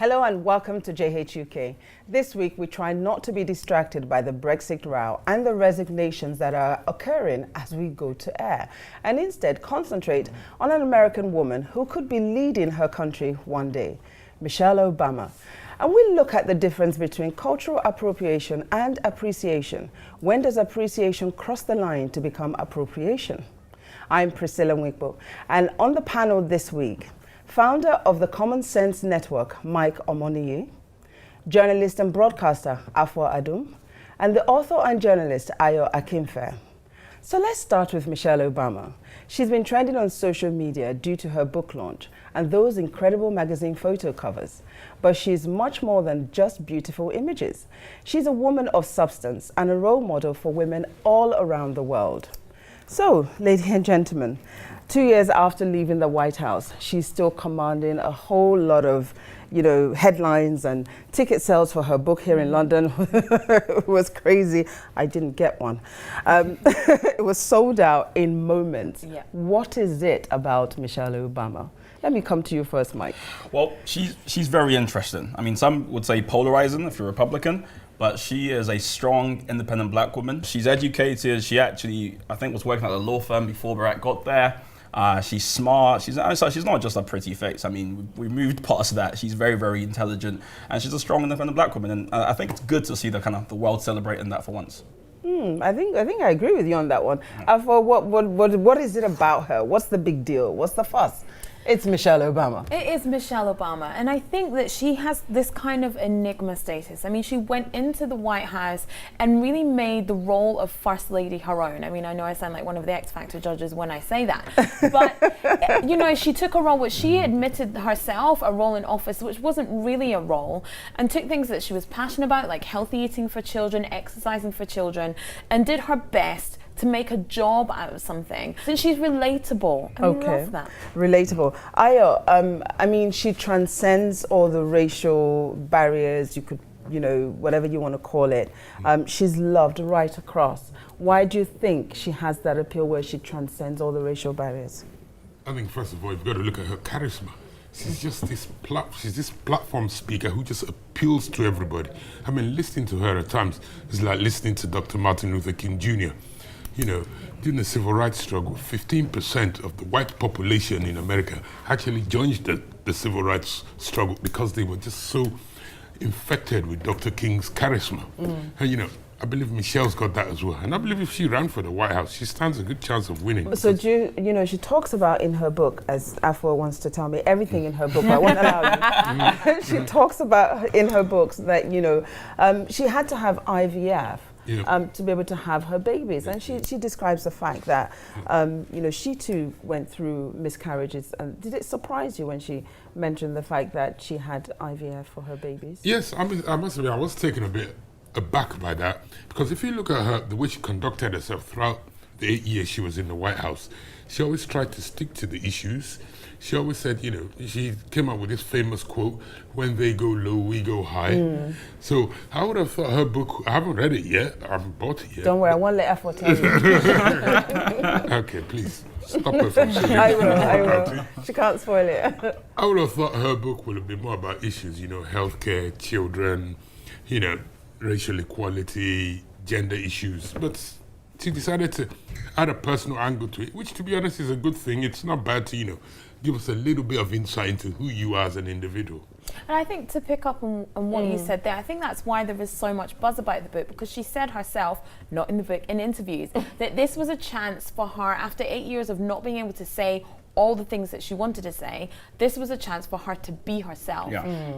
Hello and welcome to JHUK. This week we try not to be distracted by the Brexit row and the resignations that are occurring as we go to air, and instead concentrate on an American woman who could be leading her country one day, Michelle Obama. And we look at the difference between cultural appropriation and appreciation. When does appreciation cross the line to become appropriation? I'm Priscilla Nwikpo, and on the panel this week, founder of the Common Sense Network, Mike Omoniyi, journalist and broadcaster, Afua Adum, and the author and journalist, Ayo Akinfe. So let's start with Michelle Obama. She's been trending on social media due to her book launch and those incredible magazine photo covers. But she's much more than just beautiful images. She's a woman of substance and a role model for women all around the world. So, ladies and gentlemen, 2 years after leaving the White House, she's still commanding a whole lot of, headlines and ticket sales for her book here in London. It was crazy. I didn't get one. It was sold out in moments. Yeah. What is it about Michelle Obama? Let me come to you first, Mike. Well, she's very interesting. I mean, some would say polarizing if you're Republican, but she is a strong, independent black woman. She's educated. She actually, I think, was working at a law firm before Barack got there. She's smart. She's not just a pretty face. I mean, we moved past that. She's very, very intelligent, and she's a strong, independent black woman. And I think it's good to see the world celebrating that for once. I think I agree with you on that one. What is it about her? What's the big deal? What's the fuss? It's Michelle Obama. It is Michelle Obama. And I think that she has this kind of enigma status. I mean, she went into the White House and really made the role of First Lady her own. I mean, I know I sound like one of the X Factor judges when I say that. But, she took a role which she admitted herself, a role in office, which wasn't really a role, and took things that she was passionate about, like healthy eating for children, exercising for children, and did her best to make a job out of something. And she's relatable. I love that. Relatable. Ayo, I mean, she transcends all the racial barriers, you could, whatever you want to call it. She's loved right across. Why do you think she has that appeal where she transcends all the racial barriers? I think, first of all, you've got to look at her charisma. She's just this platform speaker who just appeals to everybody. I mean, listening to her at times is like listening to Dr. Martin Luther King Jr. During the civil rights struggle, 15% of the white population in America actually joined the civil rights struggle because they were just so infected with Dr. King's charisma. And, I believe Michelle's got that as well. And I believe if she ran for the White House, she stands a good chance of winning. So she talks about in her book, as Afua wants to tell me, everything in her book, I won't allow you. She talks about in her books that, she had to have IVF. To be able to have her babies. And she describes the fact that, she too went through miscarriages. And did it surprise you when she mentioned the fact that she had IVF for her babies? Yes, I must admit, I was taken a bit aback by that. Because if you look at her, the way she conducted herself throughout the 8 years she was in the White House, she always tried to stick to the issues. She always said, she came up with this famous quote, "When they go low, we go high." So I would have thought her book, I haven't read it yet, I haven't bought it yet. Don't worry, I won't let Afua tell you. Okay, please, stop her from saying I will. She can't spoil it. I would have thought her book would have been more about issues, healthcare, children, racial equality, gender issues. But she decided to add a personal angle to it, which, to be honest, is a good thing. It's not bad to, give us a little bit of insight into who you are as an individual. And I think to pick up on what you said there, I think that's why there is so much buzz about the book, because she said herself, not in the book, in interviews, that this was a chance for her, after 8 years of not being able to say all the things that she wanted to say, this was a chance for her to be herself,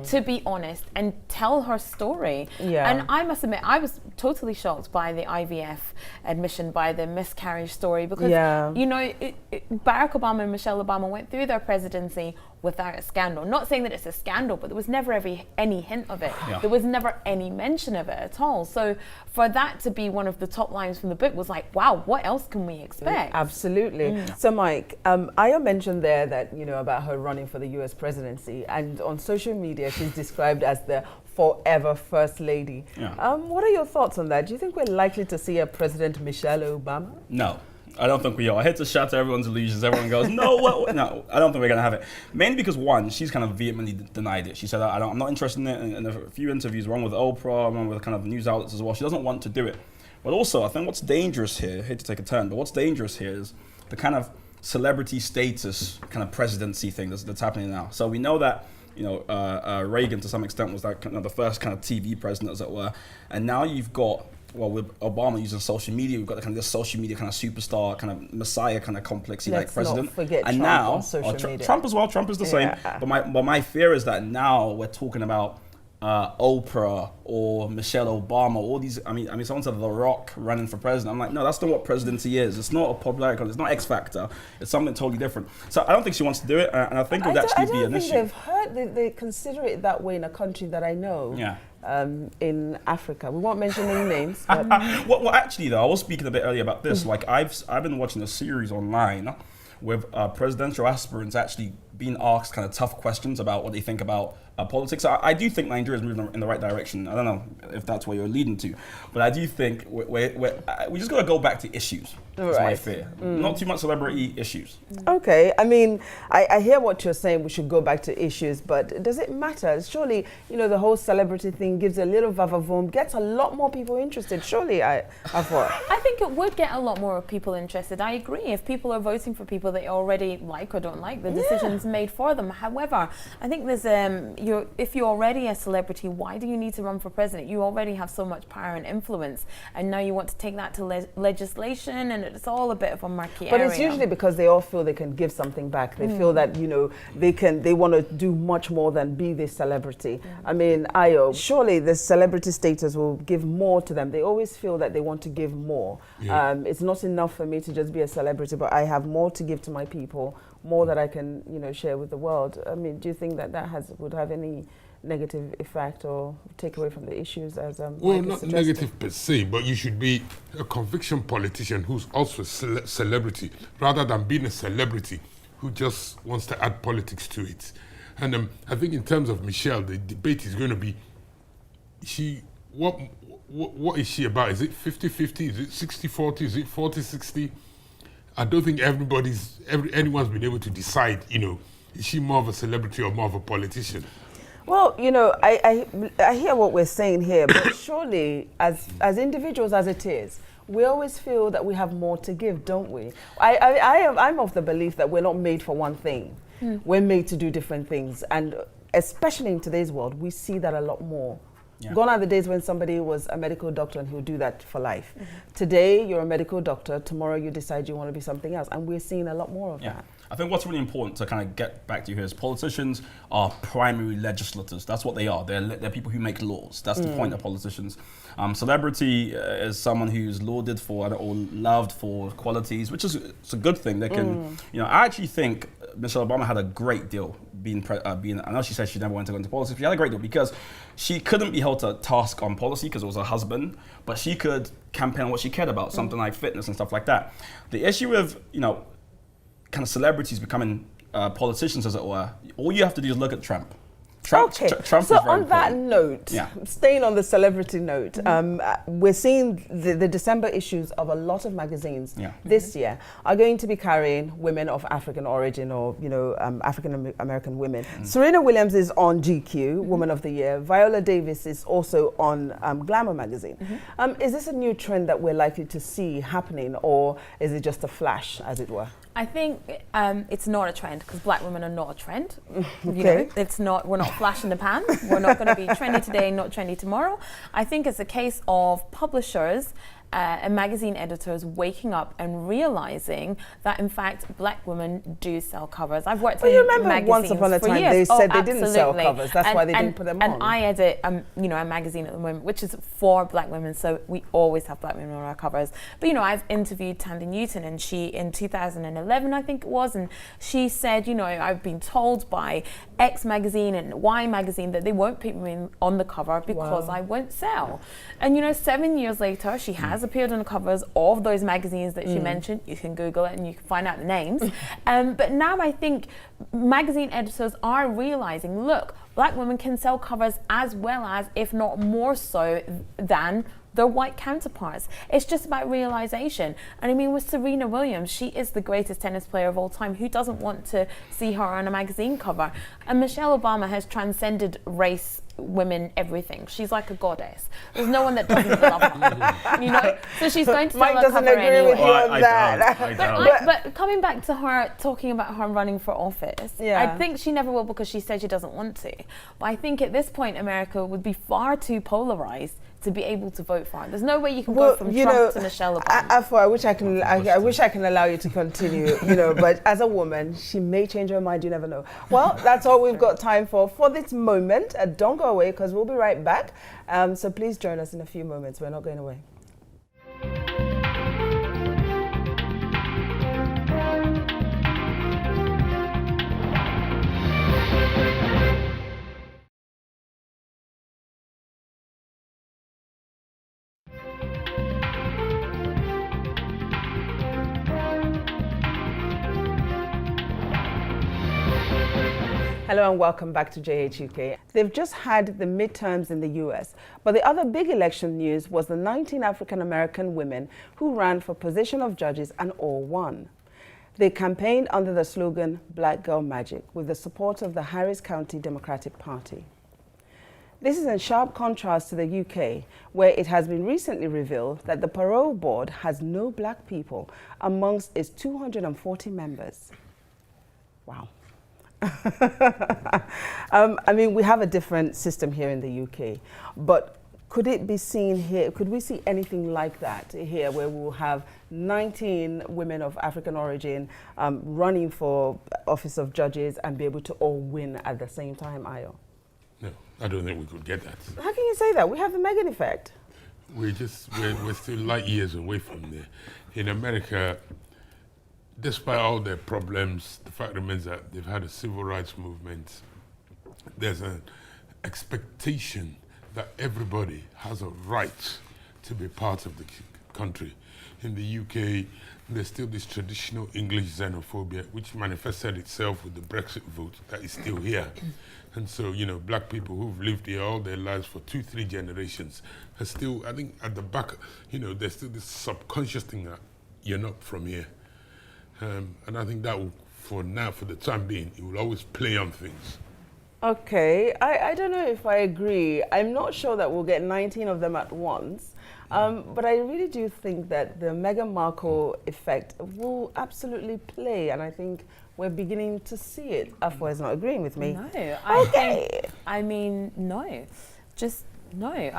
to be honest and tell her story. And I must admit, I was totally shocked by the IVF admission, by the miscarriage story, because Barack Obama and Michelle Obama went through their presidency without a scandal. Not saying that it's a scandal, but there was never any hint of it. There was never any mention of it at all. So for that to be one of the top lines from the book was like, wow, what else can we expect? Absolutely. So Mike, I mentioned there that, about her running for the US presidency, and on social media she's described as the forever First Lady. What are your thoughts on that? Do you think we're likely to see a President Michelle Obama? No. I don't think we are. I hate to shatter everyone's illusions. Everyone goes, no, no, I don't think we're going to have it. Mainly because, one, she's kind of vehemently denied it. She said, I'm not interested in it. And a few interviews, one with Oprah, one with kind of news outlets as well. She doesn't want to do it. But also, I think what's dangerous here, I hate to take a turn, but what's dangerous here is the kind of celebrity status kind of presidency thing that's happening now. So we know that, Reagan to some extent was like kind of the first kind of TV president, as it were. And now you've got, well, with Obama using social media, we've got the kind of this social media kind of superstar, kind of messiah kind of complexy like president. Not forget and Trump now, on social media. Trump as well, Trump is the same. But my fear is that now we're talking about Oprah or Michelle Obama, all these, I mean, someone said The Rock running for president. I'm like, no, that's not what presidency is. It's not a popularity contest. It's not X Factor. It's something totally different. So I don't think she wants to do it, and I think it would actually be an issue. I don't think they've heard, they consider it that way in a country that I know. Yeah. In Africa. We won't mention any names. But well, actually, though, I was speaking a bit earlier about this. Like, I've been watching a series online with presidential aspirants actually being asked kind of tough questions about what they think about politics. I do think Nigeria is moving in the right direction. I don't know if that's where you're leading to, but I do think we just got to go back to issues. That's my fear. Not too much celebrity issues. Okay, I mean, I hear what you're saying. We should go back to issues, but does it matter? Surely, the whole celebrity thing gives a little vavavoom, gets a lot more people interested. Surely, I think it would get a lot more people interested. I agree. If people are voting for people they already like or don't like, the decision's made for them. However, I think there's if you're already a celebrity, why do you need to run for president? You already have so much power and influence, and now you want to take that to legislation, and it's all a bit of a murky area. But it's usually because they all feel they can give something back. They feel that they want to do much more than be this celebrity. I mean, surely the celebrity status will give more to them. They always feel that they want to give more. Yeah. It's not enough for me to just be a celebrity, but I have more to give to my people, more that I can share with the world. I mean, do you think that would have any negative effect or take away from the issues as well, not negative per se, but you should be a conviction politician who's also a celebrity, rather than being a celebrity who just wants to add politics to it. And I think in terms of Michelle, the debate is going to be, what is she about? Is it 50-50? Is it 60-40? Is it 40-60? I don't think anyone's been able to decide, is she more of a celebrity or more of a politician? Well, I hear what we're saying here, but surely as individuals as it is, we always feel that we have more to give, don't we? I'm of the belief that we're not made for one thing. We're made to do different things. And especially in today's world, we see that a lot more. Yeah. Gone are the days when somebody was a medical doctor and who would do that for life. Today, you're a medical doctor. Tomorrow, you decide you want to be something else. And we're seeing a lot more of that. I think what's really important to kind of get back to here is politicians are primary legislators. That's what they are. They're people who make laws. That's the point of politicians. Celebrity is someone who's lauded for or loved for qualities, which is it's a good thing. They can, I actually think Michelle Obama had a great deal being. I know she said she never wanted to go into politics, but she had a great deal because she couldn't be held to task on policy because it was her husband, but she could campaign on what she cared about, something like fitness and stuff like that. The issue with kind of celebrities becoming politicians, as it were, all you have to do is look at Trump. Trump so is very on that important. note, staying on the celebrity note, we're seeing the December issues of a lot of magazines this year are going to be carrying women of African origin or African American women. Serena Williams is on GQ, Woman of the Year. Viola Davis is also on Glamour magazine. Is this a new trend that we're likely to see happening, or is it just a flash, as it were? I think it's not a trend because black women are not a trend. Okay. We're not flash in the pan. We're not going to be trendy today, not trendy tomorrow. I think it's a case of publishers and magazine editors waking up and realizing that in fact black women do sell covers. I've worked in magazines for years. Remember once upon a time they said they didn't sell covers. That's why they didn't put them on. And I edit a magazine at the moment which is for black women, so we always have black women on our covers. But I've interviewed Tandy Newton, and she in 2011 I think it was, and she said, I've been told by X magazine and Y magazine that they won't put me on the cover because I won't sell. And 7 years later she has appeared on the covers of those magazines that she mentioned. You can Google it and you can find out the names. But now I think magazine editors are realizing, look, black women can sell covers as well as, if not more so than their white counterparts. It's just about realization. And I mean, with Serena Williams, she is the greatest tennis player of all time. Who doesn't want to see her on a magazine cover? And Michelle Obama has transcended race, women, everything. She's like a goddess. There's no one that doesn't love her. You know, so she's going to Mike sell a doesn't cover agree anyway. with you on that. I don't. But coming back to her talking about her running for office, Yeah. I think she never will because she said she doesn't want to. But I think at this point, America would be far too polarized to be able to vote for her. There's no way you can go from Trump to Michelle Obama. I wish I can allow you to continue, you know, but as a woman, she may change her mind, you never know. Well, that's all we've got time for this moment. Don't go away because we'll be right back. So please join us in a few moments. We're not going away. Hello and welcome back to JHUK. They've just had the midterms in the US, but the other big election news was the 19 African American women who ran for position of judges and all won. They campaigned under the slogan Black Girl Magic with the support of the Harris County Democratic Party. This is in sharp contrast to the UK, where it has been recently revealed that the parole board has no black people amongst its 240 members. Wow. I mean, we have a different system here in the UK, but could it be seen here? Could we see anything like that here, where we'll have 19 women of African origin running for office of judges and be able to all win at the same time, Ayo? No, I don't think we could get that. How can you say that? We have the Meghan effect. We're still light years away from there. In America, despite all their problems, the fact remains that they've had a civil rights movement. There's an expectation that everybody has a right to be part of the country. In the UK, there's still this traditional English xenophobia, which manifested itself with the Brexit vote that is still here. And so, you know, black people who've lived here all their lives for 2-3 generations are still, I think, at the back, you know, there's still this subconscious thing that you're not from here. And I think that will, for now, for the time being, it will always play on things. Okay, I don't know if I agree. I'm not sure that we'll get 19 of them at once, but I really do think that the Meghan Markle effect will absolutely play, and I think we're beginning to see it. Afua is not agreeing with me. No, I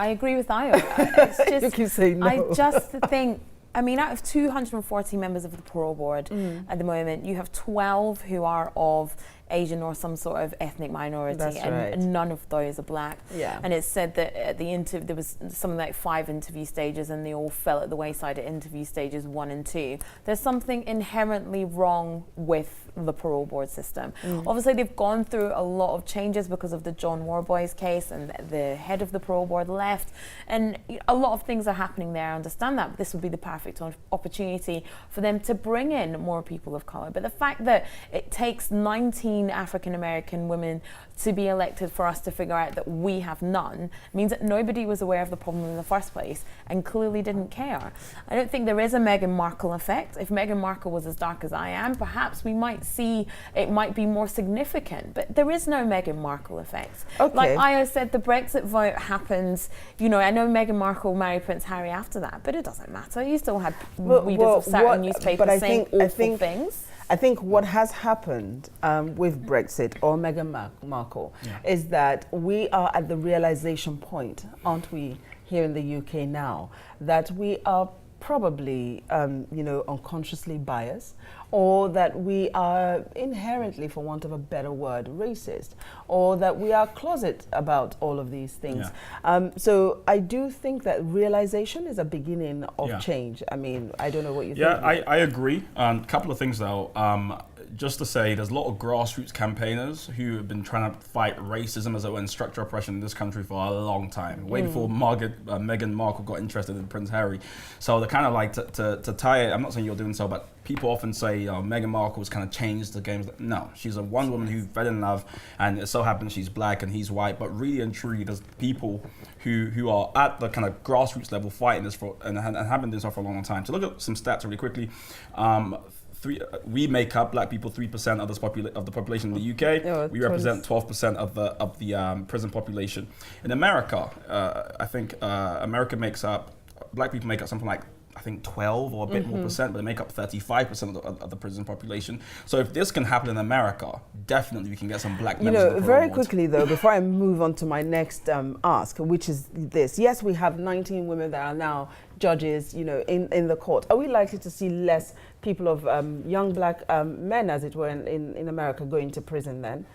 agree with Ayo. It's just, You keep saying no. I just think, I mean, out of 240 members of the parole board at the moment, you have 12 who are of Asian or some sort of ethnic minority, and none of those are black. Yeah. And it's said that at the there was something like 5 interview stages, and they all fell at the wayside at interview stages 1 and 2. There's something inherently wrong with the parole board system. Obviously, they've gone through a lot of changes because of the John Warboys case, and the head of the parole board left, and a lot of things are happening there. I understand that, but this would be the perfect opportunity for them to bring in more people of color. But the fact that it takes 19 African American women to be elected for us to figure out that we have none means that nobody was aware of the problem in the first place and clearly didn't care. I don't think there is a Meghan Markle effect. If Meghan Markle was as dark as I am, perhaps we might see it might be more significant, but there is no Meghan Markle effect. Okay. Like Ayo said, the Brexit vote happens, you know, I know Meghan Markle married Prince Harry after that, but it doesn't matter. You still had readers of certain newspapers saying awful things. I think what has happened with Brexit or Meghan Markle is that we are at the realization point, aren't we, here in the UK now, that we are probably, unconsciously biased, or that we are inherently, for want of a better word, racist, or that we are closet about all of these things. Yeah. So I do think that realization is a beginning of change. I mean, I don't know what you think. Yeah, I agree. A couple of things though. just to say, there's a lot of grassroots campaigners who have been trying to fight racism as and structural oppression in this country for a long time, way before Meghan Markle got interested in Prince Harry. So they're kind of like to tie it. I'm not saying you're doing so, but people often say Meghan Markle's kind of changed the games. No, she's a one woman who fell in love, and it so happens she's black and he's white. But really and truly, there's people who are at the kind of grassroots level fighting this for and have been doing so for a long time. To look at some stats really quickly. We make up, black people, 3% of the population in the UK. Oh, we represent 12% of the prison population. In America, I think America makes up, black people make up something like, I think 12 or a bit more percent, but they make up 35% of the prison population. So if this can happen in America, definitely we can get some black members of the very board. quickly though, before I move on to my next ask, which is this. Yes, we have 19 women that are now judges, in the court. Are we likely to see less people of young black men, as it were, in America going to prison then?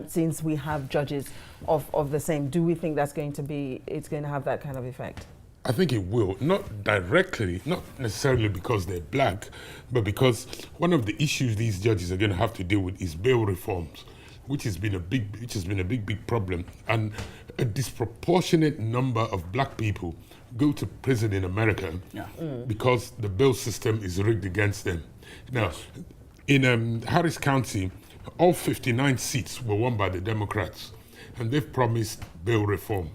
Since we have judges of the same, do we think it's going to have that kind of effect? I think it will, not directly, not necessarily because they're black, but because one of the issues these judges are going to have to deal with is bail reforms, which has been a big problem, and a disproportionate number of black people go to prison in America because the bail system is rigged against them. Now, in Harris County, all 59 seats were won by the Democrats, and they've promised bail reform.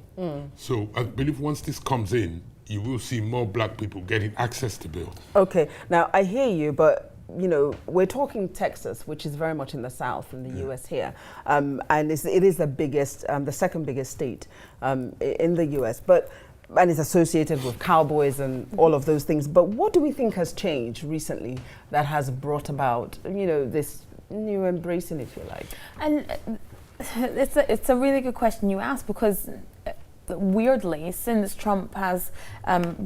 So I believe once this comes in, you will see more black people getting access to bail. Okay, now I hear you, but we're talking Texas, which is very much in the South in the US here, and it is the biggest, the second biggest state in the US, and it's associated with cowboys and all of those things. But what do we think has changed recently that has brought about, this new embracing, if you like? And it's a really good question you ask, because weirdly, since Trump has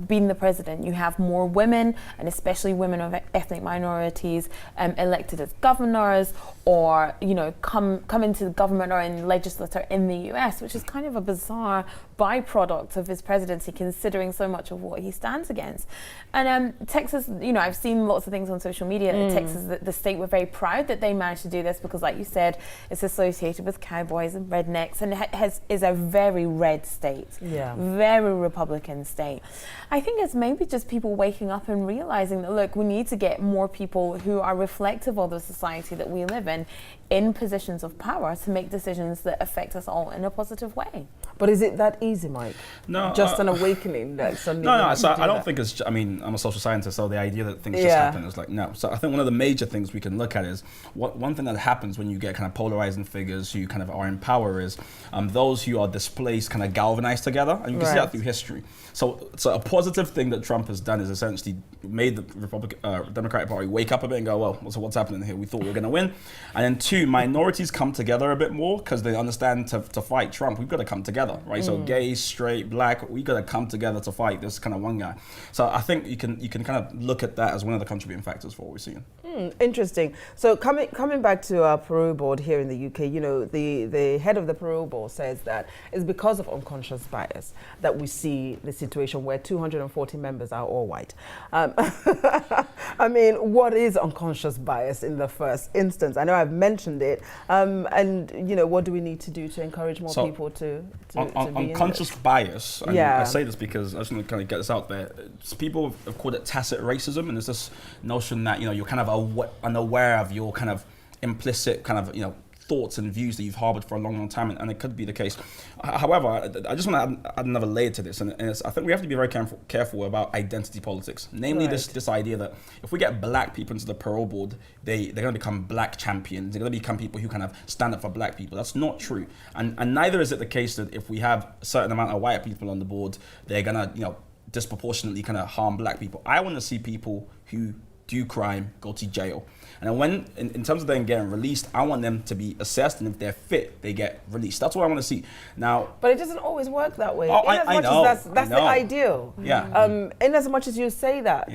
been the president, you have more women, and especially women of ethnic minorities, elected as governors, or come into the government or in legislature in the US, which is kind of a bizarre byproduct of his presidency, considering so much of what he stands against. And Texas, I've seen lots of things on social media that Texas, the state, were very proud that they managed to do this, because, like you said, it's associated with cowboys and rednecks, and is a very red state, very Republican state. I think it's maybe just people waking up and realizing that, look, we need to get more people who are reflective of the society that we live in positions of power to make decisions that affect us all in a positive way. But is it that easy, Mike? No. Just an awakening that suddenly... No, so I don't think it's... I'm a social scientist, so the idea that things just happen is like, no. So I think one of the major things we can look at is, one thing that happens when you get kind of polarizing figures who kind of are in power is those who are displaced kind of galvanize together, and you can see that through history. So a positive thing that Trump has done is essentially made the Democratic Party wake up a bit and go, well, so what's happening here? We thought we were going to win. And then two, minorities come together a bit more, because they understand to fight Trump, we've got to come together, right? So gay, straight, black, we got to come together to fight this kind of one guy. So I think you can kind of look at that as one of the contributing factors for what we're seeing. Interesting. So coming back to our parole board here in the UK, the head of the parole board says that it's because of unconscious bias that we see the situation where 240 members are all white. I mean, what is unconscious bias in the first instance? I know I've mentioned it, and what do we need to do to encourage more people to be unconscious bias? And I say this because I just want to kind of get this out there. People have called it tacit racism, and there's this notion that you're kind of unaware of your kind of implicit kind of thoughts and views that you've harbored for a long time, and it could be the case. However, I just want to add another layer to this, and I think we have to be very careful about identity politics. Namely, this idea that if we get black people into the parole board, they're going to become black champions. They're going to become people who kind of stand up for black people. That's not true, and neither is it the case that if we have a certain amount of white people on the board, they're going to disproportionately kind of harm black people. I want to see people who do crime go to jail. And when, in terms of them getting released, I want them to be assessed, and if they're fit, they get released. That's what I want to see. Now, but it doesn't always work that way. I know. That's the ideal. Yeah. In as much as you say that,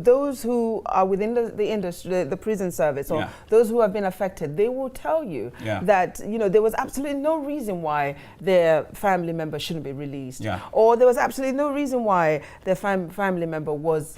those who are within the industry, the prison service, or those who have been affected, they will tell you that there was absolutely no reason why their family member shouldn't be released, or there was absolutely no reason why their family member was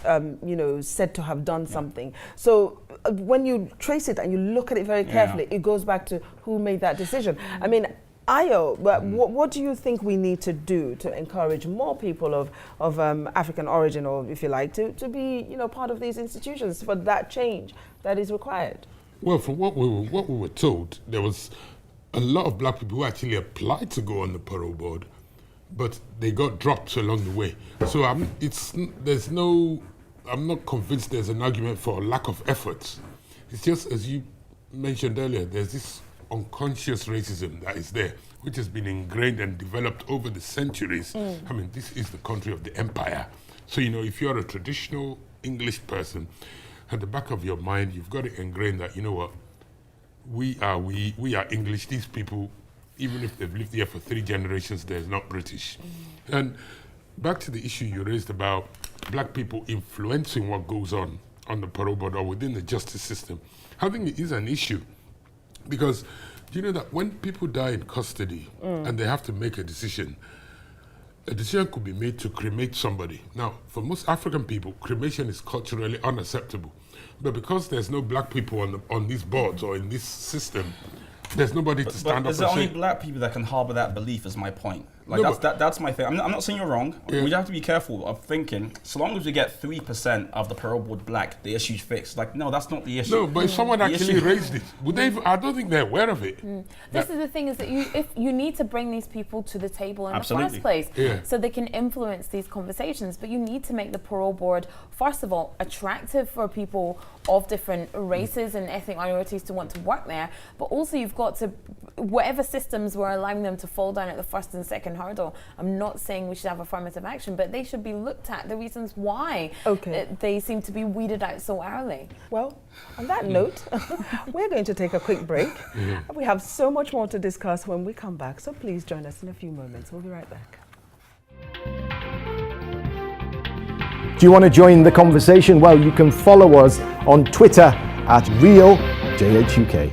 said to have done something. So when you trace it and you look at it very carefully, it goes back to who made that decision. I mean, Ayo, but what do you think we need to do to encourage more people of African origin, or if you like, to be part of these institutions for that change that is required? Well, from what we were told, there was a lot of black people who actually applied to go on the parole board, but they got dropped along the way. So I'm not convinced there's an argument for lack of efforts. It's just, as you mentioned earlier, there's this unconscious racism that is there, which has been ingrained and developed over the centuries. I mean, this is the country of the empire. So, if you're a traditional English person, at the back of your mind, you've got it ingrained that, we are English. These people, even if they've lived here for 3 generations, they're not British. And back to the issue you raised about black people influencing what goes on the parole board or within the justice system, I think it is an issue. Because do you know that when people die in custody and they have to make a decision could be made to cremate somebody. Now, for most African people, cremation is culturally unacceptable. But because there's no black people on these boards or in this system, there's nobody to stand up and say... Is it only black people that can harbour that belief, is my point. That's my thing. I'm not saying you're wrong. Yeah. We have to be careful of thinking, so long as we get 3% of the parole board black, the issue's fixed. No, that's not the issue. No, but if someone actually raised it, would they? I don't think they're aware of it. This is the thing, is that if you need to bring these people to the table in the first place, so they can influence these conversations. But you need to make the parole board, first of all, attractive for people of different races and ethnic minorities to want to work there. But also, you've got to, whatever systems were allowing them to fall down at the first and second hurdle. I'm not saying we should have affirmative action, but they should be looked at, the reasons why they seem to be weeded out so early. Well, on that note, we're going to take a quick break. We have so much more to discuss when we come back, so please join us in a few moments. We'll be right back. Do you want to join the conversation? Well, you can follow us on Twitter at RealJHUK.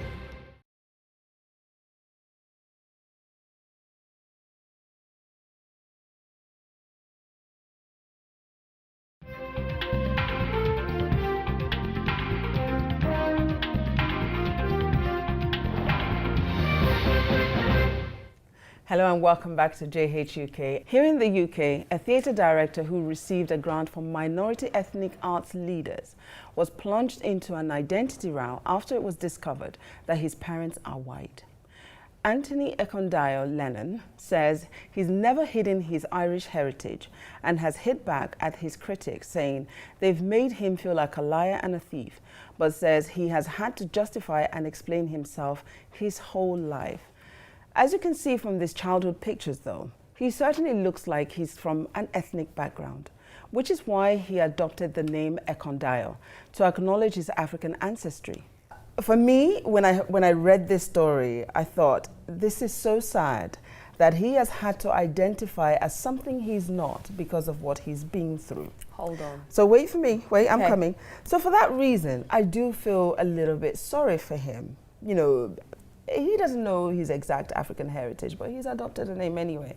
Hello and welcome back to JHUK. Here in the UK, a theatre director who received a grant for minority ethnic arts leaders was plunged into an identity row after it was discovered that his parents are white. Anthony Ekondayo Lennon says he's never hidden his Irish heritage and has hit back at his critics, saying they've made him feel like a liar and a thief, but says he has had to justify and explain himself his whole life. As you can see from these childhood pictures though, he certainly looks like he's from an ethnic background, which is why he adopted the name Ekondayo, to acknowledge his African ancestry. For me, when I read this story, I thought, this is so sad that he has had to identify as something he's not because of what he's been through. Hold on. So wait for me, I'm coming. So for that reason, I do feel a little bit sorry for him. He doesn't know his exact African heritage, but he's adopted a name anyway.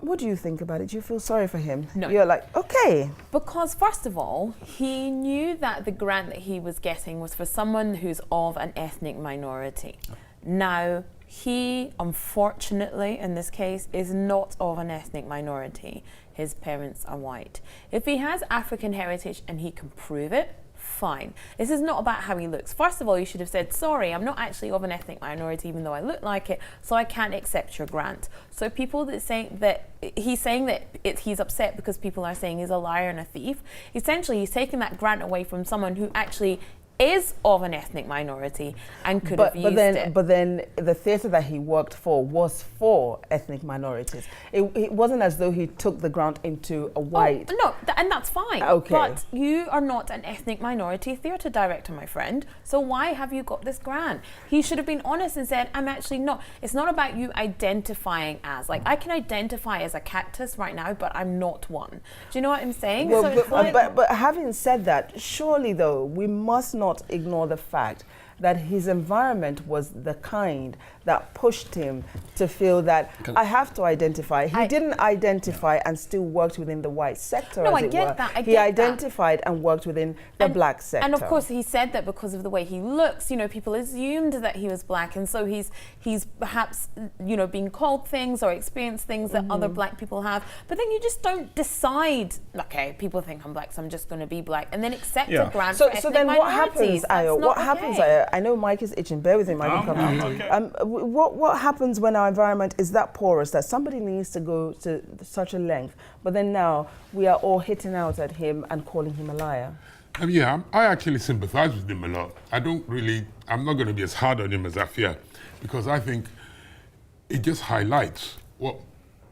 What do you think about it? Do you feel sorry for him? No. You're like, okay. Because first of all, he knew that the grant that he was getting was for someone who's of an ethnic minority. Now, he, unfortunately, in this case, is not of an ethnic minority. His parents are white. If he has African heritage and he can prove it, fine. This is not about how he looks. First of all, you should have said, sorry, I'm not actually of an ethnic minority, even though I look like it, so I can't accept your grant. So people that say that he's saying that he's upset because people are saying he's a liar and a thief, essentially he's taking that grant away from someone who actually is of an ethnic minority and could have used it. But then the theatre that he worked for was for ethnic minorities. It wasn't as though he took the grant into a white... Oh, no, and that's fine. Okay. But you are not an ethnic minority theatre director, my friend. So why have you got this grant? He should have been honest and said, I'm actually not. It's not about you identifying as. Like, I can identify as a cactus right now, but I'm not one. Do you know what I'm saying? Well, but having said that, surely though, we must not ignore the fact that his environment was the kind that pushed him to feel that I have to identify. He didn't identify and still worked within the white sector. No, as I it get were. that. He identified and worked within the black sector. And of course, he said that because of the way he looks, you know, people assumed that he was black, and so he's perhaps, you know, being called things or experienced things that other black people have. But then you just don't decide, okay, people think I'm black, so I'm just going to be black, and then accept a grant for ethnic so then what happens, minorities. Ayo? What happens, Ayo? I know Mike is itching. Bear with him, Mike. What happens when our environment is that porous that somebody needs to go to such a length, but then now we are all hitting out at him and calling him a liar? I actually sympathize with him a lot. I'm not going to be as hard on him as I fear, because I think it just highlights what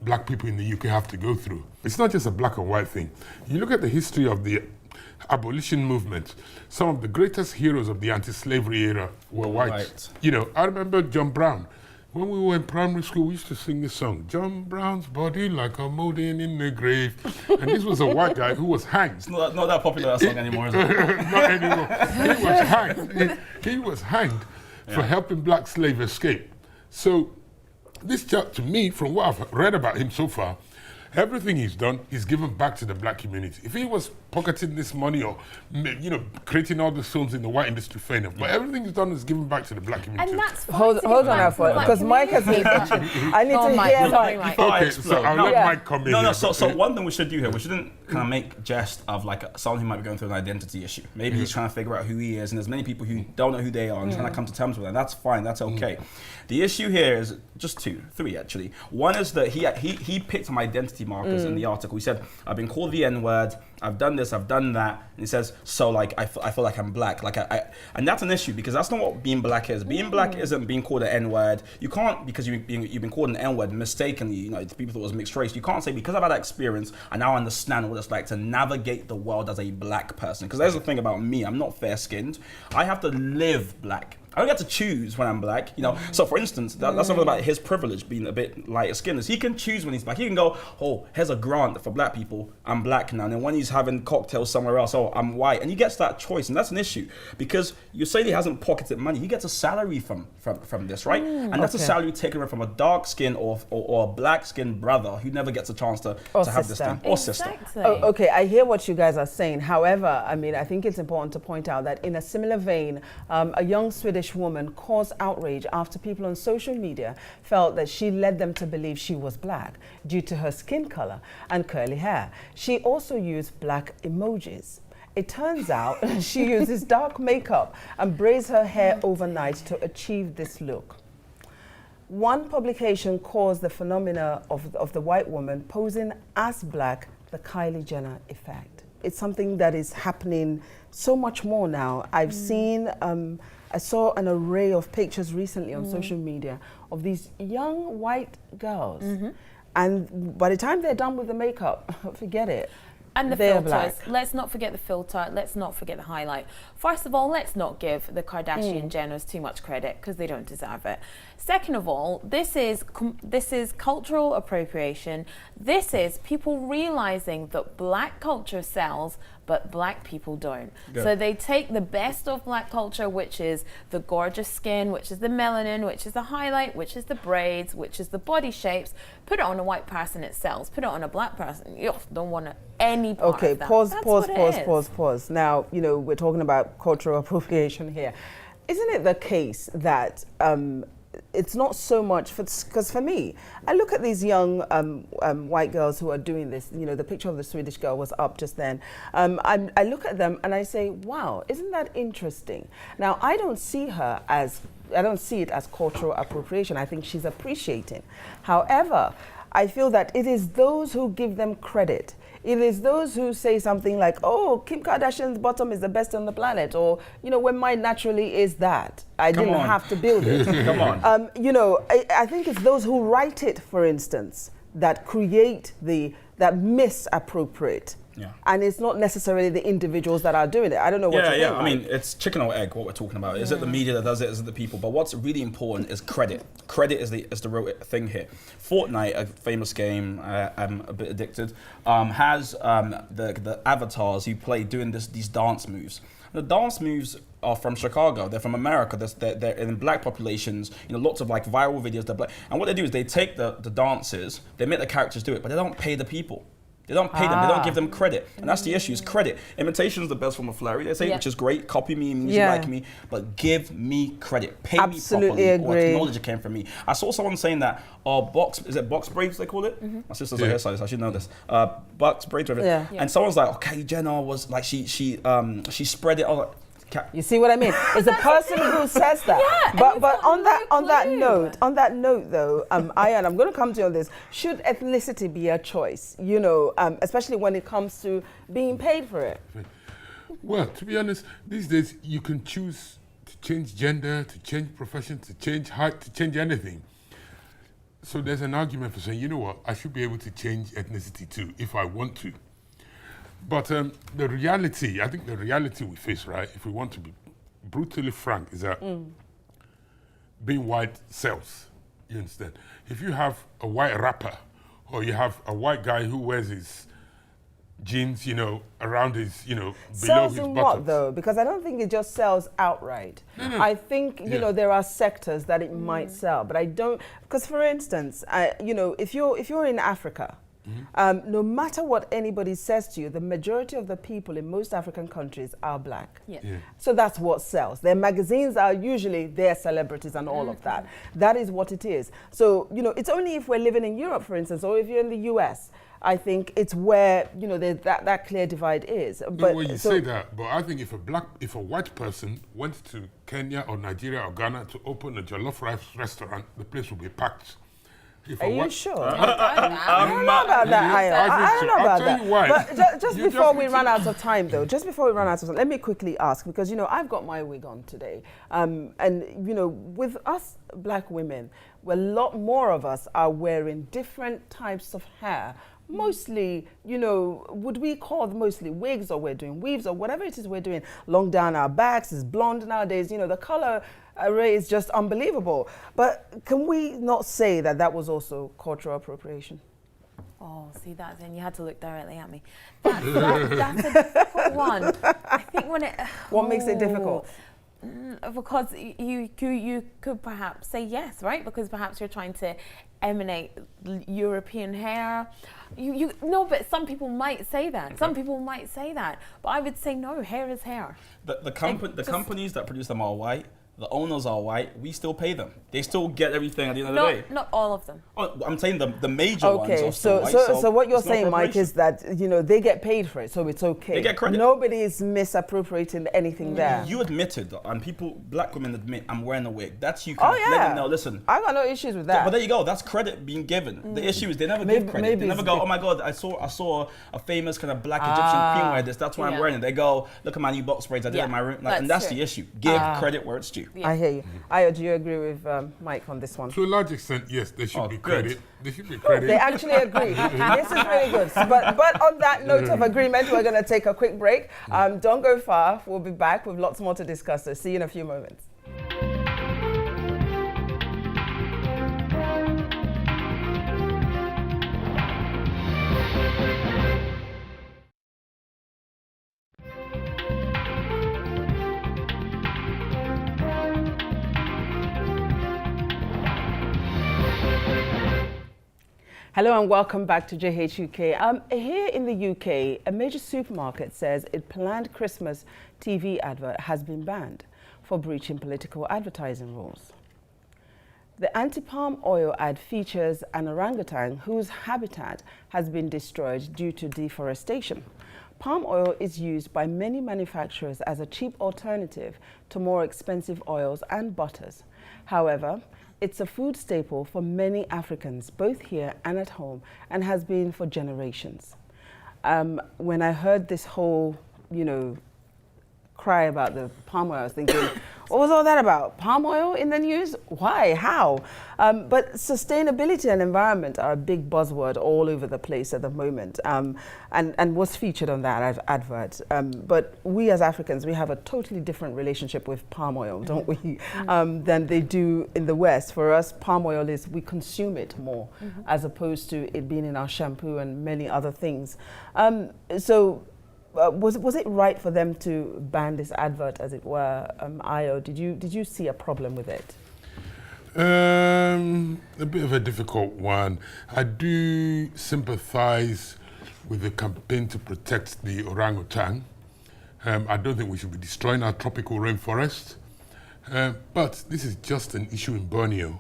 black people in the UK have to go through. It's not just a black and white thing. You look at the history of the abolition movement, some of the greatest heroes of the anti-slavery era were white. You know, I remember John Brown. When we were in primary school, we used to sing this song, John Brown's body like a molding in the grave. And this was a white guy who was hanged. It's not that popular, that song anymore, is it? Not anymore. He was hanged. He was hanged for helping black slaves escape. So this chap, to me, from what I've read about him so far, everything he's done, he's given back to the black community. If he was pocketing this money or, you know, creating all the films in the white industry, fair enough. But everything he's done is given back to the black community. And that's Hold on, because Mike has been itching. I need to hear Mike. Okay, so I'll let Mike come in. No, so one thing we should do here, we shouldn't kind of make jest of like someone who might be going through an identity issue. Maybe he's trying to figure out who he is, and there's many people who don't know who they are and trying to come to terms with it. And that's fine, that's okay. The issue here is just three actually. One is that he picked some identity markers in the article. He said, I've been called the N-word, I've done this, I've done that. And he says, so like, I feel like I'm black. And that's an issue, because that's not what being black is. Being black isn't being called an N-word. You can't, because you've been called an N-word mistakenly, you know, people thought it was mixed race. You can't say, because I've had that experience, I now understand what it's like to navigate the world as a black person. Because there's the thing about me, I'm not fair-skinned. I have to live black. I don't get to choose when I'm black, you know. So for instance, that's something about his privilege being a bit lighter skinned, is he can choose when he's black. He can go, oh, here's a grant for black people, I'm black now. And then when he's having cocktails somewhere else, oh, I'm white. And he gets that choice, and that's an issue, because you say he hasn't pocketed money. He gets a salary from this, right? And that's a salary taken away from a dark skinned or a black skinned brother who never gets a chance to have this thing. Or sister. Oh, okay, I hear what you guys are saying. However, I mean, I think it's important to point out that in a similar vein, a young Swedish woman caused outrage after people on social media felt that she led them to believe she was black due to her skin color and curly hair. She also used black emojis. It turns out she uses dark makeup and braids her hair overnight to achieve this look. One publication calls the phenomena of the white woman posing as black the Kylie Jenner effect. It's something that is happening so much more now. I've seen I saw an array of pictures recently on social media of these young white girls. And by the time they're done with the makeup, forget it. And the They're filters. black. Let's not forget the filter. Let's not forget the highlight. First of all, let's not give the Kardashian Jenners too much credit, because they don't deserve it. Second of all, this is cultural appropriation. This is people realizing that black culture sells, but black people don't. Good. So they take the best of black culture, which is the gorgeous skin, which is the melanin, which is the highlight, which is the braids, which is the body shapes, put it on a white person, it sells. Put it on a black person, you don't want any part Okay, of that. pause. Now, you know, we're talking about cultural appropriation here. Isn't it the case that it's not so much, because for me, I look at these young white girls who are doing this, you know, the picture of the Swedish girl was up just then. I look at them and I say, wow, isn't that interesting? Now, I don't see it as cultural appropriation. I think she's appreciating. However, I feel that it is those who give them credit. It is those who say something like, oh, Kim Kardashian's bottom is the best on the planet, or, you know, when mine naturally is that. I didn't have to build it. Come on. You know, I think it's those who write it, for instance, that create that misappropriate Yeah. And it's not necessarily the individuals that are doing it. I don't know what you think. Yeah. I mean, it's chicken or egg, what we're talking about. Is it the media that does it? Is it the people? But what's really important is credit. Credit is the real thing here. Fortnite, a famous game, I'm a bit addicted, has the avatars who play doing these dance moves. The dance moves are from Chicago. They're from America. They're in black populations. Lots of like viral videos. They're black. And what they do is they take the dances, they make the characters do it, but they don't pay the people. They don't pay them. They don't give them credit, and that's the issue. Is credit. Imitation is the best form of flattery. They say, which is great. Copy me, music like me, but give me credit. Pay me properly, or acknowledge it came from me. I saw someone saying that box braids they call it. My sister's a hairstylist, so I should know this. Box braids, and someone's like, okay, Jenna was like she spread it all. You see what I mean? It's a person who says that. But on that note though, Ayan, I'm going to come to you on this. Should ethnicity be a choice? Especially when it comes to being paid for it. Well, to be honest, these days you can choose to change gender, to change profession, to change height, to change anything. So there's an argument for saying, you know what, I should be able to change ethnicity too if I want to. But the reality, I think the reality we face, right, if we want to be brutally frank, is that being white sells. You understand? If you have a white rapper, or you have a white guy who wears his jeans, around his, below sells his in buttocks. what though? Because I don't think it just sells outright. No. I think there are sectors that it might sell, but I don't. Because for instance, if you're in Africa. No matter what anybody says to you, the majority of the people in most African countries are black. So that's what sells. Their magazines are usually their celebrities and all of that. That is what it is. So, it's only if we're living in Europe, for instance, or if you're in the US, I think it's where, that clear divide is. But well, you say that, but I think if a white person went to Kenya or Nigeria or Ghana to open a jollof rice restaurant, the place would be packed. Are you sure? I don't know about that. I don't know about that. I'll tell you why. But just before we run out of time, though, let me quickly ask, because, I've got my wig on today. And, with us black women, a lot more of us are wearing different types of hair. Mostly, would we call mostly wigs, or we're doing weaves, or whatever it is we're doing, long down our backs, is blonde nowadays, the color array is just unbelievable. But can we not say that was also cultural appropriation? Oh, see that then? You had to look directly at me. That's a difficult one. I think when it... What makes it difficult? Because you could perhaps say yes, right? Because perhaps you're trying to emanate European hair. No, but some people might say that. Some people might say that. But I would say no, hair is hair. The companies that produce them are white. The owners are white. We still pay them. They still get everything at the end of the day. Not all of them. Oh, I'm saying the major ones are still white. So what you're saying, Mike, is that they get paid for it, so it's okay. They get credit. Nobody is misappropriating anything there. You admitted, and black women admit, I'm wearing a wig. That's you. Let them know. Listen, I got no issues with that. But there you go. That's credit being given. The issue is they never give credit. They never go, oh my God, I saw a famous kind of black Egyptian queen wear this. That's why I'm wearing it. They go, look at my new box braids I did in my room. And that's the issue. Give credit where it's due. I hear you. Ayo, do you agree with Mike on this one? To a large extent, yes, there should be credit. There should be credit. They actually agree. This is really good. But on that note of agreement, we're going to take a quick break. Don't go far. We'll be back with lots more to discuss. So see you in a few moments. Hello and welcome back to JHUK. Here in the UK, a major supermarket says its planned Christmas TV advert has been banned for breaching political advertising rules. The anti-palm oil ad features an orangutan whose habitat has been destroyed due to deforestation. Palm oil is used by many manufacturers as a cheap alternative to more expensive oils and butters. However, it's a food staple for many Africans, both here and at home, and has been for generations. When I heard this whole, cry about the palm oil, I was thinking, what was all that about? Palm oil in the news? Why? How? But sustainability and environment are a big buzzword all over the place at the moment, and was featured on that advert. But we as Africans, we have a totally different relationship with palm oil, don't we, than they do in the West. For us, palm oil is, we consume it more, as opposed to it being in our shampoo and many other things. Was it right for them to ban this advert, as it were? Io, did you see a problem with it? A bit of a difficult one. I do sympathise with the campaign to protect the orangutan. I don't think we should be destroying our tropical rainforest. But this is just an issue in Borneo.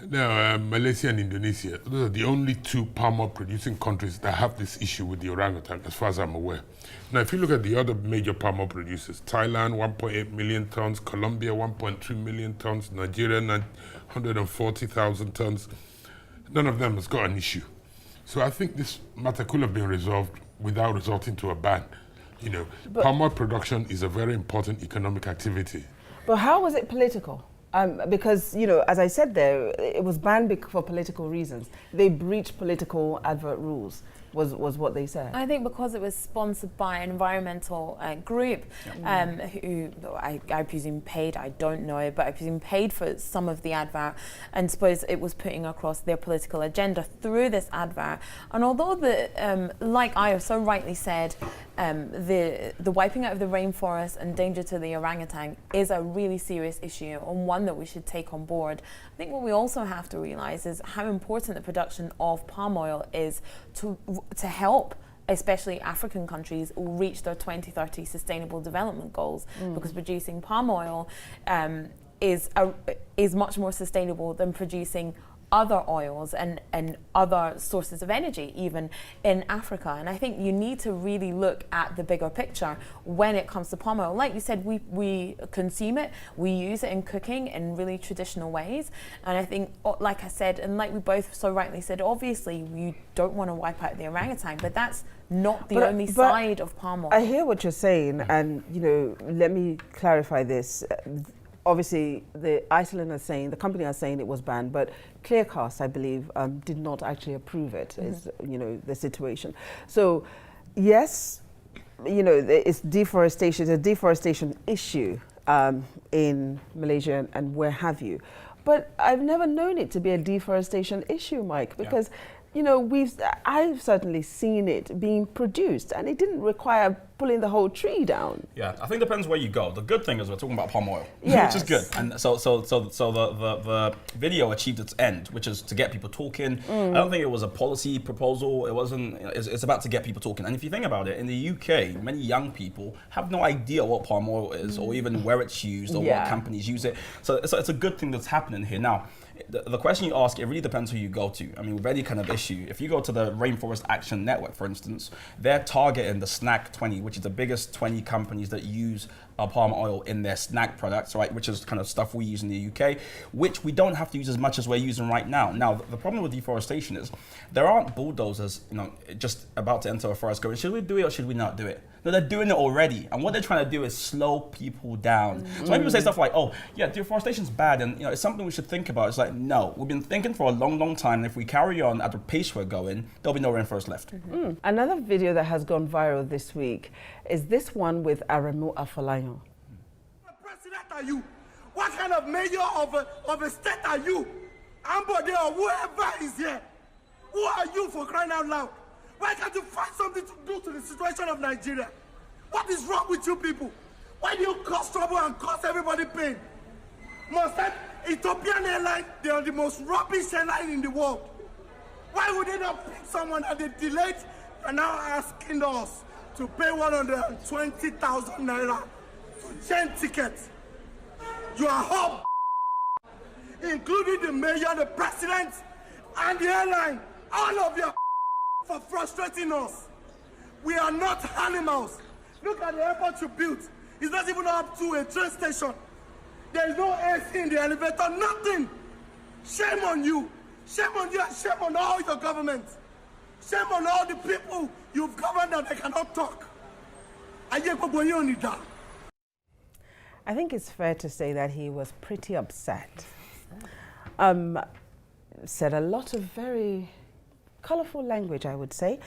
Now, Malaysia and Indonesia, those are the only two palm oil producing countries that have this issue with the orangutan, as far as I'm aware. Now, if you look at the other major palm oil producers, Thailand, 1.8 million tons, Colombia, 1.2 million tons, Nigeria, 940,000 tons, none of them has got an issue. So I think this matter could have been resolved without resorting to a ban. You know, palm oil production is a very important economic activity. But how was it political? Because, you know, as I said there, it was banned for political reasons. They breached political advert rules, was what they said. I think because it was sponsored by an environmental group who I presume paid, I don't know, but I presume paid for some of the advert, and suppose it was putting across their political agenda through this advert. And although like I so rightly said, the wiping out of the rainforest and danger to the orangutan is a really serious issue, and one that we should take on board. I think what we also have to realise is how important the production of palm oil is to help especially African countries reach their 2030 sustainable development goals, because producing palm oil is much more sustainable than producing other oils and other sources of energy, even in Africa. And I think you need to really look at the bigger picture when it comes to palm oil. Like you said, we consume it, we use it in cooking in really traditional ways. And I think, like I said, and like we both so rightly said, obviously you don't want to wipe out the orangutan, but that's not the only side of palm oil. I hear what you're saying, and you know, let me clarify this. Obviously, the company are saying it was banned, but Clearcast, I believe, did not actually approve it, is, you know, the situation. So, yes, you know, it's deforestation, it's a deforestation issue in Malaysia and where have you. But I've never known it to be a deforestation issue, Mike, because you know, I've certainly seen it being produced, and it didn't require pulling the whole tree down. Yeah, I think it depends where you go. The good thing is we're talking about palm oil, yes, which is good. And so the video achieved its end, which is to get people talking. I don't think it was a policy proposal. It wasn't. It's about to get people talking. And if you think about it, in the UK, many young people have no idea what palm oil is, or even where it's used, or what companies use it. So it's a good thing that's happening here now. The question you ask, it really depends who you go to. I mean, with any kind of issue, if you go to the Rainforest Action Network, for instance, they're targeting the snack 20, which is the biggest 20 companies that use palm oil in their snack products, right? Which is kind of stuff we use in the UK, which we don't have to use as much as we're using right now. Now, the problem with deforestation is there aren't bulldozers, you know, just about to enter a forest going, should we do it or should we not do it? No, they're doing it already, and what they're trying to do is slow people down. So when people say stuff like, "Oh, yeah, deforestation's bad," and you know, it's something we should think about. It's like, no, we've been thinking for a long, long time. And if we carry on at the pace we're going, there'll be no rainforest left. Another video that has gone viral this week is this one with Aremu Afolayan. What president are you? What kind of mayor of a state are you? Ambode or whoever is here. Who are you, for crying out loud? Why can't you find something to do to the situation of Nigeria? What is wrong with you people? Why do you cause trouble and cause everybody pain? Must that Ethiopian airline, they are the most rubbish airline in the world. Why would they not pick someone that they delayed and now asking us to pay 120,000 naira for train tickets? You are hub, including the mayor, the president, and the airline. All of you for frustrating us. We are not animals. Look at the airport you built. It's not even up to a train station. There is no AC in the elevator, nothing. Shame on you. Shame on you and shame on all your government. Shame on all the people you've governed that they cannot talk. I think it's fair to say that he was pretty upset. Said a lot of very colorful language, I would say.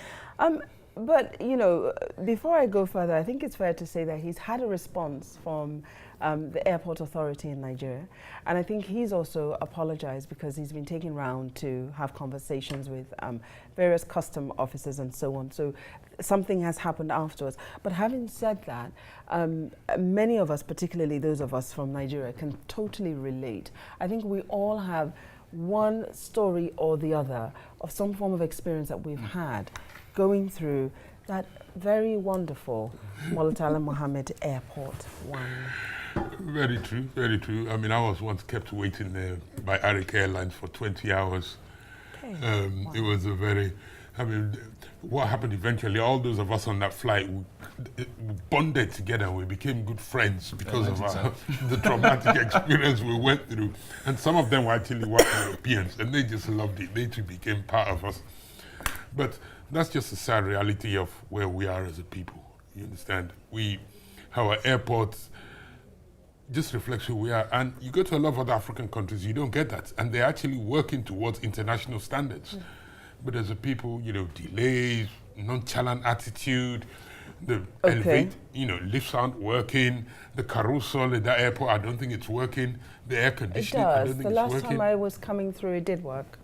But, you know, before I go further, I think it's fair to say that he's had a response from the airport authority in Nigeria. And I think he's also apologized because he's been taken round to have conversations with various custom officers and so on. So something has happened afterwards. But having said that, many of us, particularly those of us from Nigeria, can totally relate. I think we all have one story or the other of some form of experience that we've had going through that very wonderful Murtala Mohammed Airport one. Very true, very true. I mean, I was once kept waiting there by Arik Airlines for 20 hours. Okay. It was a very, I mean, what happened eventually, all those of us on that flight, we bonded together and we became good friends because of the traumatic experience we went through. And some of them were actually white Europeans and they just loved it. They too became part of us. But that's just a sad reality of where we are as a people. You understand? Our airports just reflects who we are. And you go to a lot of other African countries, you don't get that. And they're actually working towards international standards. But as a people, you know, delays, nonchalant attitude, the elevate, you know, lifts aren't working, the carousel at that airport, I don't think it's working, the air conditioning, I don't think it's working. The last time I was coming through, it did work.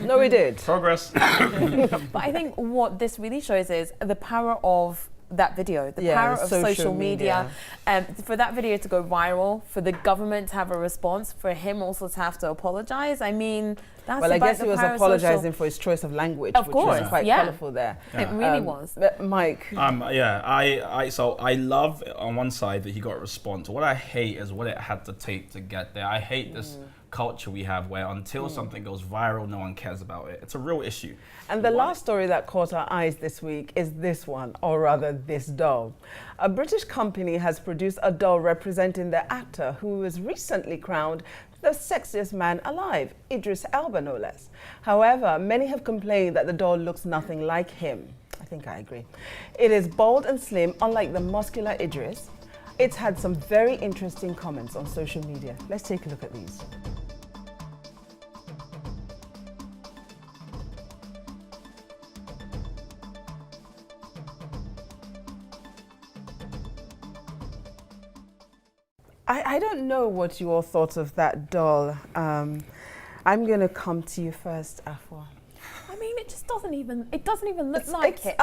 No, it did. Progress. But I think what this really shows is the power of that video, the power of social media. For that video to go viral, for the government to have a response, for him also to have to apologize. I mean, that's well, I about guess he was apologizing for his choice of language, of course, which was quite colourful there. It really was. Mike. I love on one side that he got a response. What I hate is what it had to take to get there. I hate this culture we have where until something goes viral, no one cares about it. It's a real issue. And the last story that caught our eyes this week is this one, or rather this doll. A British company has produced a doll representing the actor who was recently crowned the sexiest man alive, Idris Elba no less. However, many have complained that the doll looks nothing like him. I think I agree. It is bold and slim, unlike the muscular Idris. It's had some very interesting comments on social media. Let's take a look at these. I don't know what you all thought of that doll. I'm going to come to you first, Afua. I mean, it doesn't even look like it.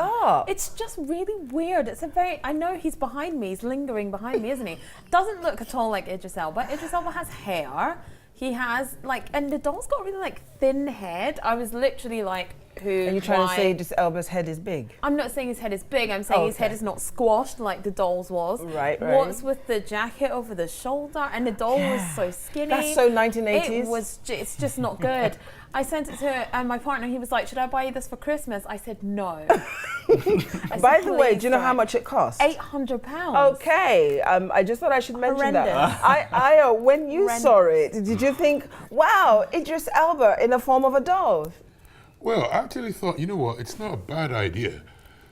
It's just really weird. It's a very, I know he's behind me, he's lingering behind me, isn't he? Doesn't look at all like Idris Elba. Idris Elba has hair. He has and the doll's got a really thin head. I was literally like, who? Are you trying to say Idris Elba's head is big? I'm not saying his head is big. I'm saying his head is not squashed like the doll's was. Right. What's with the jacket over the shoulder? And the doll was so skinny. That's so 1980s. It's just not good. I sent it to my partner. He was like, should I buy you this for Christmas? I said, no. By the way, do you know how much it costs? £800. Okay. I just thought I should mention that. When you saw it, did you think, wow, Idris Elba in the form of a doll? Well, I actually thought, you know what, it's not a bad idea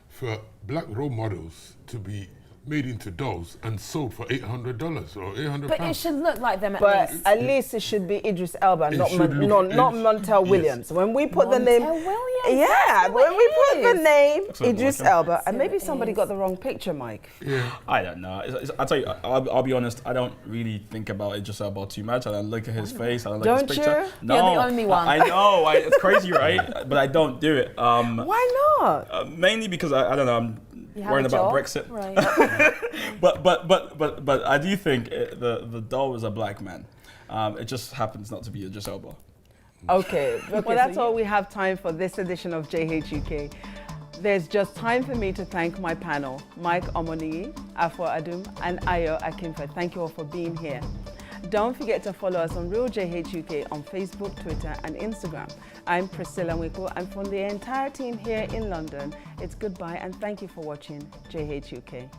for black role models to be made into dolls and sold for $800 or £800. But it should look like them at least. At least it should be Idris Elba, not Montel Williams. When we put the name, when we put the name Idris Elba, and maybe somebody got the wrong picture, Mike. Yeah, I don't know. I'll tell you, I'll be honest. I don't really think about Idris Elba too much. I don't look at his face. I don't look at his picture. You? No, you're the only one. I know. It's crazy, right? But I don't do it. Why not? Mainly because I don't know. I'm worrying about Brexit. Right. but I do think the doll is a black man. It just happens not to be Idris Elba. Okay. Well, that's all we have time for this edition of JHUK. There's just time for me to thank my panel, Mike Omoniyi, Afua Adum, and Ayo Akinfe. Thank you all for being here. Don't forget to follow us on Real JHUK on Facebook, Twitter, and Instagram. I'm Priscilla Winkle, and from the entire team here in London, it's goodbye and thank you for watching JHUK.